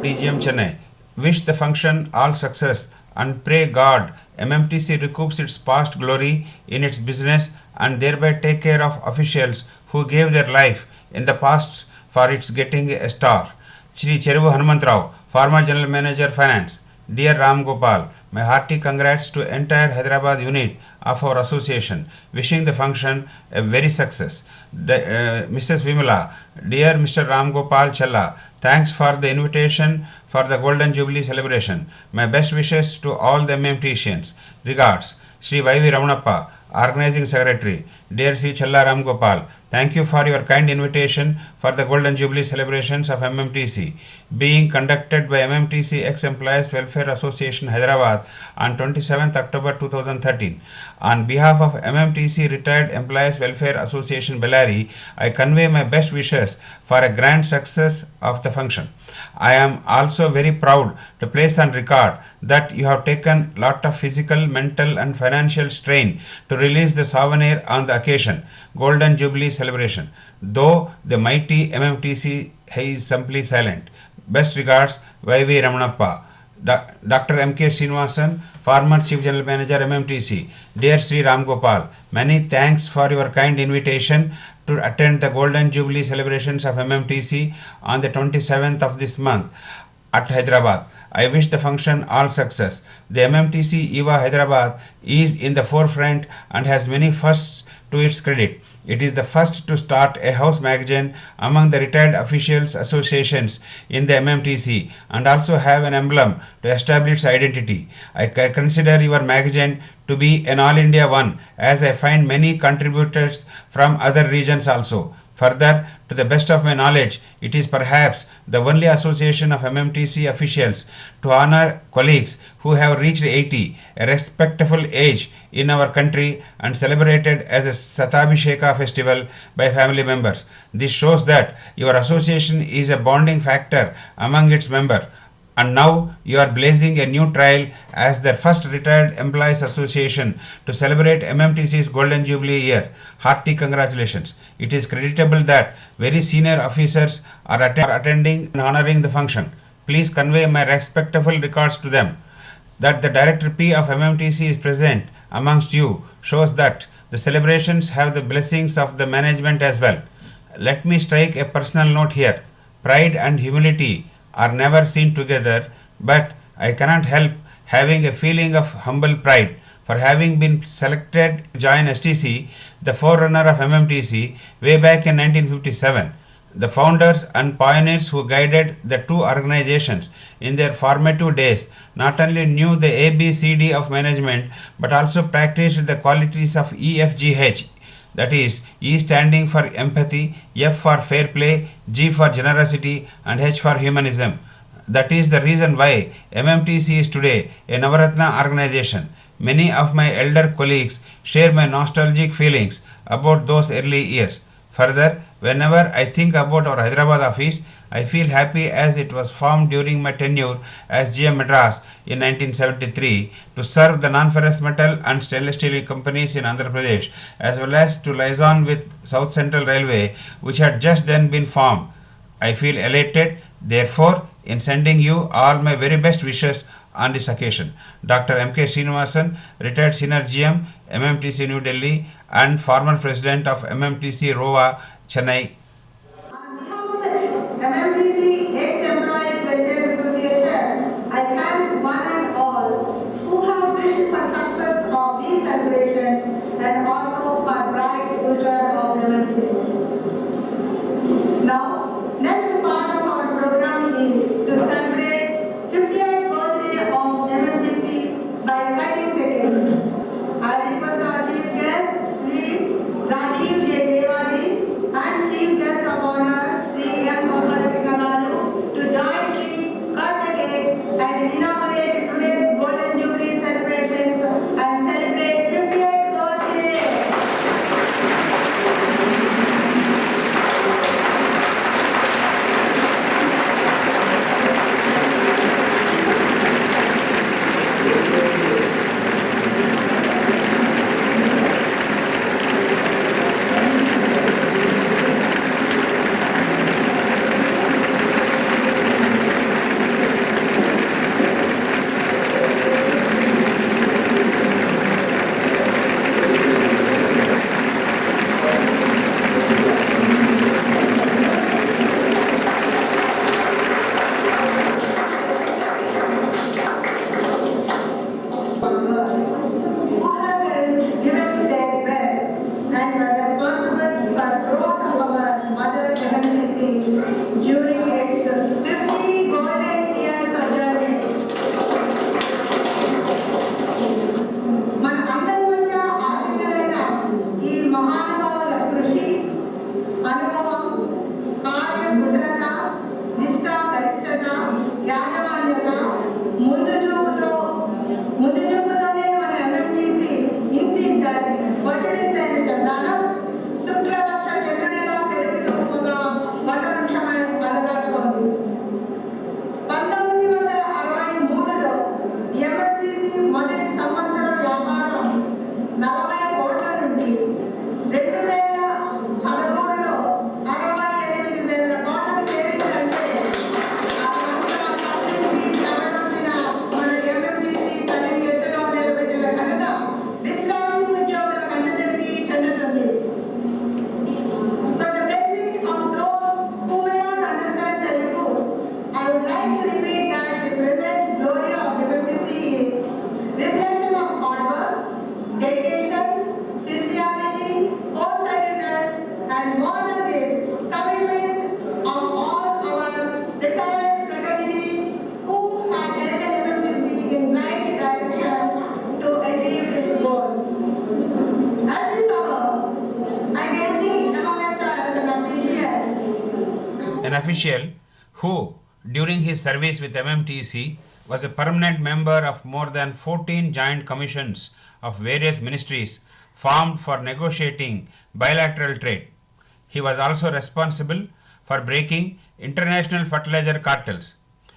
DGM Chennai. Wish the function all success and pray God MMTC recoups its past glory in its business and thereby take care of officials who gave their life in the past for its getting a star. Shri Cheruvu Hanumantrao, former General Manager Finance. Dear Ram Gopal, my hearty congrats to entire Hyderabad unit of our association. Wishing the function a very success. Mrs. Vimala, dear Mr. Ram Gopal Challa, thanks for the invitation for the Golden Jubilee celebration. My best wishes to all the MMTians. Regards, Sri Y.V. Ramanappa, Organizing Secretary. Dear Sri Challa Ram Gopal, thank you for your kind invitation for the Golden Jubilee celebrations of MMTC, being conducted by MMTC Ex-Employees Welfare Association Hyderabad on 27th October 2013. On behalf of MMTC Retired Employees Welfare Association Bellary, I convey my best wishes for a grand success of the function. I am also very proud to place on record that you have taken lot of physical, mental and financial strain to release the souvenir on the occasion, Golden Jubilee celebration, though the mighty MMTC is simply silent. Best regards, Y.V. Ramanappa. Dr. M.K. Srinivasan, former Chief General Manager MMTC. Dear Sri Ram Gopal, many thanks for your kind invitation to attend the Golden Jubilee celebrations of MMTC on the 27th of this month at Hyderabad. I wish the function all success. The MMTC EVA Hyderabad is in the forefront and has many firsts to its credit. It is the first to start a house magazine among the retired officials associations in the MMTC and also have an emblem to establish its identity. I consider your magazine to be an all India one, as I find many contributors from other regions also. Further, to the best of my knowledge, it is perhaps the only association of MMTC officials to honor colleagues who have reached 80, a respectable age in our country, and celebrated as a Satabhisheka festival by family members. This shows that your association is a bonding factor among its members. And now you are blazing a new trail as the first retired employees association to celebrate MMTC's Golden Jubilee year. Hearty congratulations. It is creditable that very senior officers are attending and honoring the function. Please convey my respectful regards to them. That the Director P of MMTC is present amongst you shows that the celebrations have the blessings of the management as well. Let me strike a personal note here. Pride and humility are never seen together, but I cannot help having a feeling of humble pride for having been selected to join STC, the forerunner of MMTC, way back in 1957. The founders and pioneers who guided the two organizations in their formative days not only knew the ABCD of management but also practiced the qualities of EFGH. That is, E standing for empathy, F for fair play, G for generosity, and H for humanism. That is the reason why MMTC is today a Navaratna organization. Many of my elder colleagues share my nostalgic feelings about those early years. Further, whenever I think about our Hyderabad office, I feel happy as it was formed during my tenure as GM Madras in 1973 to serve the non-ferrous metal and stainless steel companies in Andhra Pradesh, as well as to liaison with South Central Railway, which had just then been formed. I feel elated, therefore, in sending you all my very best wishes on this occasion. Dr. M.K. Srinivasan, retired senior GM, MMTC New Delhi, and former president of MMTC ROA, Chennai. On behalf of the MMTC Ex-Employees Welfare Association, I thank one and all who have wished for success of these celebrations and also for bright future of MMTC. Now, next part of our program is to celebrate 50th birthday of MMTC by cutting the cake. I request our chief guest, please, Rajiv J. Devali, and Chief an official who, during his service with MMTC, was a permanent member of more than 14 joint commissions of various ministries formed for negotiating bilateral trade. He was also responsible for breaking international fertilizer cartels.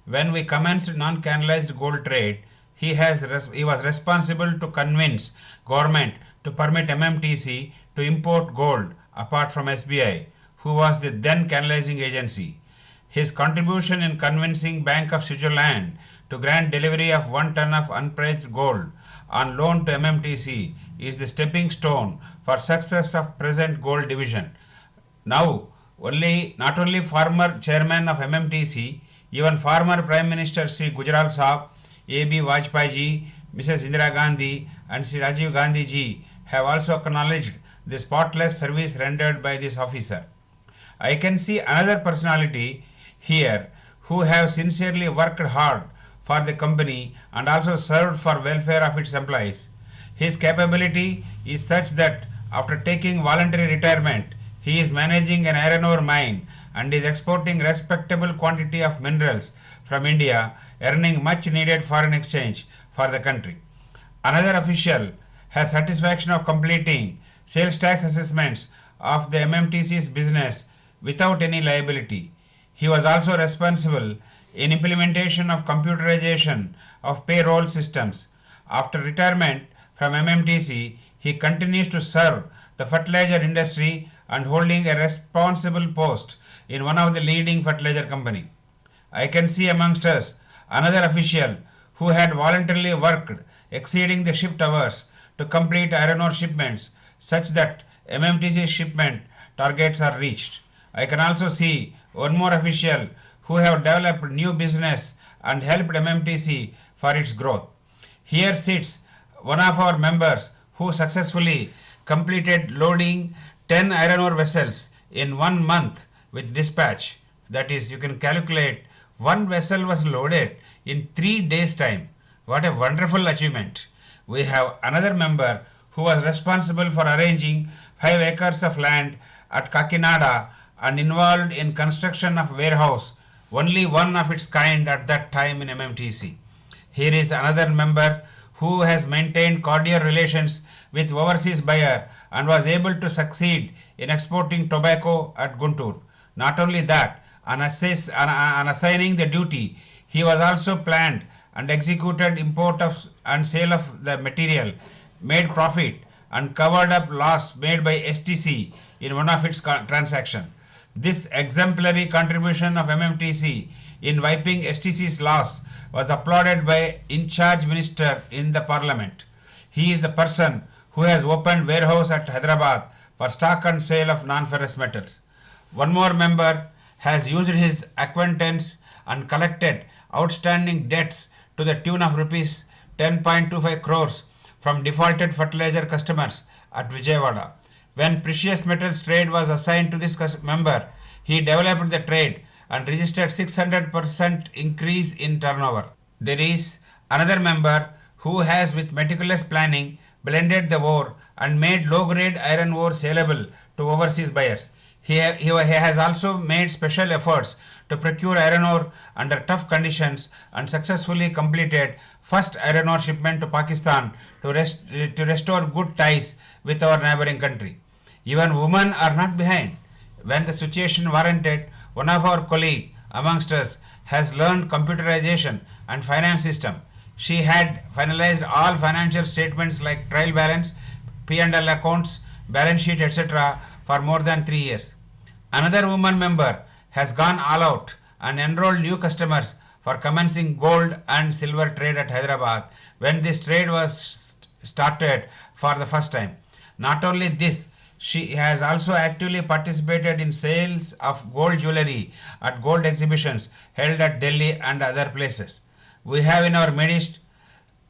When we commenced non-canalized gold trade, he was responsible to convince government to permit MMTC to import gold apart from SBI, who was the then canalizing agency. His contribution in convincing Bank of Switzerland to grant delivery of 1 ton of unpriced gold on loan to MMTC is the stepping stone for success of present gold division. Now, not only former chairman of MMTC, even former Prime Minister Sri Gujaral Saab, A.B. Vajpayee ji, Mrs. Indira Gandhi and Sri Rajiv Gandhi ji have also acknowledged the spotless service rendered by this officer. I can see another personality here who have sincerely worked hard for the company and also served for welfare of its employees. His capability is such that after taking voluntary retirement, he is managing an iron ore mine and is exporting respectable quantity of minerals from India, earning much needed foreign exchange for the country. Another official has satisfaction of completing sales tax assessments of the MMTC's business without any liability. He was also responsible in implementation of computerization of payroll systems. After retirement from MMTC, he continues to serve the fertilizer industry and holding a responsible post in one of the leading fertilizer company. I can see amongst us another official who had voluntarily worked exceeding the shift hours to complete iron ore shipments such that MMTC shipment targets are reached. I can also see one more official who have developed new business and helped MMTC for its growth. Here sits one of our members who successfully completed loading 10 iron ore vessels in 1 month with dispatch. That is, you can calculate one vessel was loaded in 3 days' time. What a wonderful achievement. We have another member who was responsible for arranging 5 acres of land at Kakinada and involved in construction of warehouse, only one of its kind at that time in MMTC. Here is another member who has maintained cordial relations with overseas buyer and was able to succeed in exporting tobacco at Guntur. Not only that, on assigning the duty, he was also planned and executed import of and sale of the material, made profit and covered up loss made by STC in one of its transactions. This exemplary contribution of MMTC in wiping STC's loss was applauded by in-charge minister in the parliament. He is the person who has opened warehouse at Hyderabad for stock and sale of non-ferrous metals. One more member has used his acquaintance and collected outstanding debts to the tune of rupees 10.25 crores from defaulted fertilizer customers at Vijayawada. When precious metals trade was assigned to this member, he developed the trade and registered 600% increase in turnover. There is another member who has with meticulous planning blended the ore and made low-grade iron ore saleable to overseas buyers. He has also made special efforts to procure iron ore under tough conditions and successfully completed first iron ore shipment to Pakistan to restore good ties with our neighboring country. Even women are not behind. When the situation warranted, one of our colleagues amongst us has learned computerization and finance system. She had finalized all financial statements like trial balance, P&L accounts, balance sheet, etc. for more than 3 years. Another woman member has gone all out and enrolled new customers for commencing gold and silver trade at Hyderabad when this trade was started for the first time. Not only this, she has also actively participated in sales of gold jewelry at gold exhibitions held at Delhi and other places. We have in our midst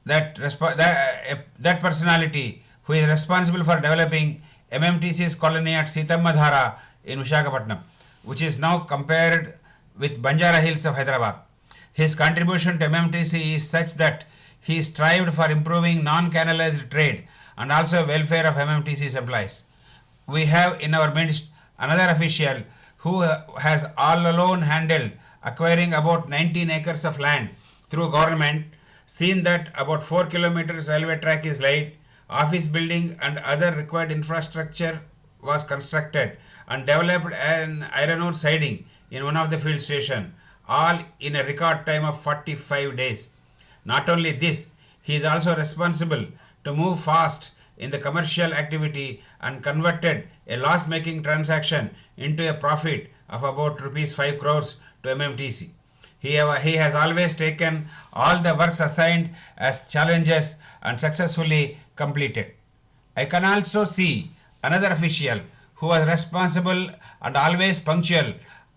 that personality who is responsible for developing MMTC's colony at Sitamadhara in Visakhapatnam, which is now compared with Banjara Hills of Hyderabad. His contribution to MMTC is such that he strived for improving non-canalized trade and also welfare of MMTC's employees. We have in our midst another official who has all alone handled acquiring about 19 acres of land through government, seen that about 4 kilometers railway track is laid, office building and other required infrastructure was constructed, and developed an iron ore siding in one of the field station, all in a record time of 45 days. Not only this, he is also responsible to move fast in the commercial activity and converted a loss-making transaction into a profit of about rupees 5 crores to MMTC. He has always taken all the works assigned as challenges and successfully completed. I can also see another official who was responsible and always punctual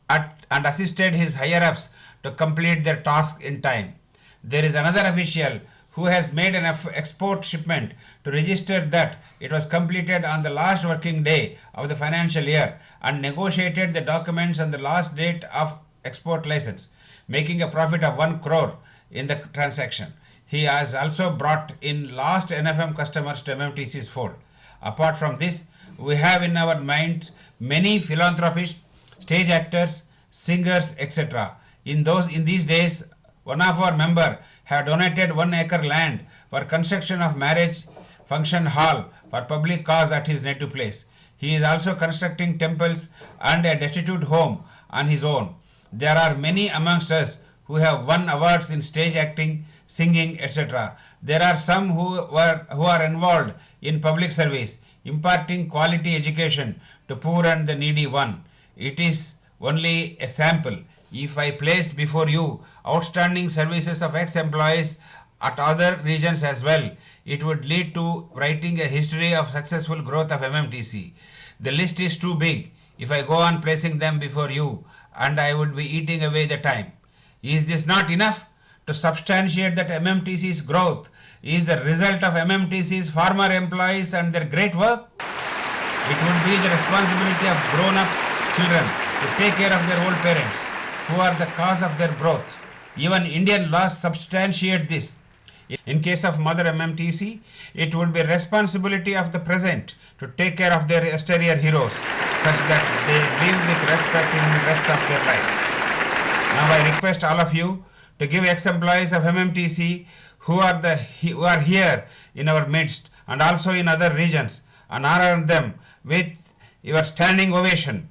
and assisted his higher-ups to complete their task in time. There is another official who has made an export shipment to register that it was completed on the last working day of the financial year and negotiated the documents on the last date of export license, making a profit of 1 crore in the transaction. He has also brought in last NFM customers to MMTC's fold. Apart from this, we have in our minds many philanthropists, stage actors, singers, etc. In these days, one of our members have donated 1 acre land for construction of marriage function hall for public cause at his native place. He is also constructing temples and a destitute home on his own. There are many amongst us who have won awards in stage acting, singing, etc. There are some who are involved in public service, imparting quality education to poor and the needy one. It is only a sample. If I place before you outstanding services of ex-employees at other regions as well, it would lead to writing a history of successful growth of MMTC. The list is too big if I go on placing them before you, and I would be eating away the time. Is this not enough to substantiate that MMTC's growth is the result of MMTC's former employees and their great work? It would be the responsibility of grown-up children to take care of their old parents, who are the cause of their growth. Even Indian laws substantiate this. In case of Mother MMTC, it would be responsibility of the present to take care of their exterior heroes, such that they live with respect in the rest of their life. Now I request all of you to give ex-employees of MMTC who are here in our midst and also in other regions and honor them with your standing ovation.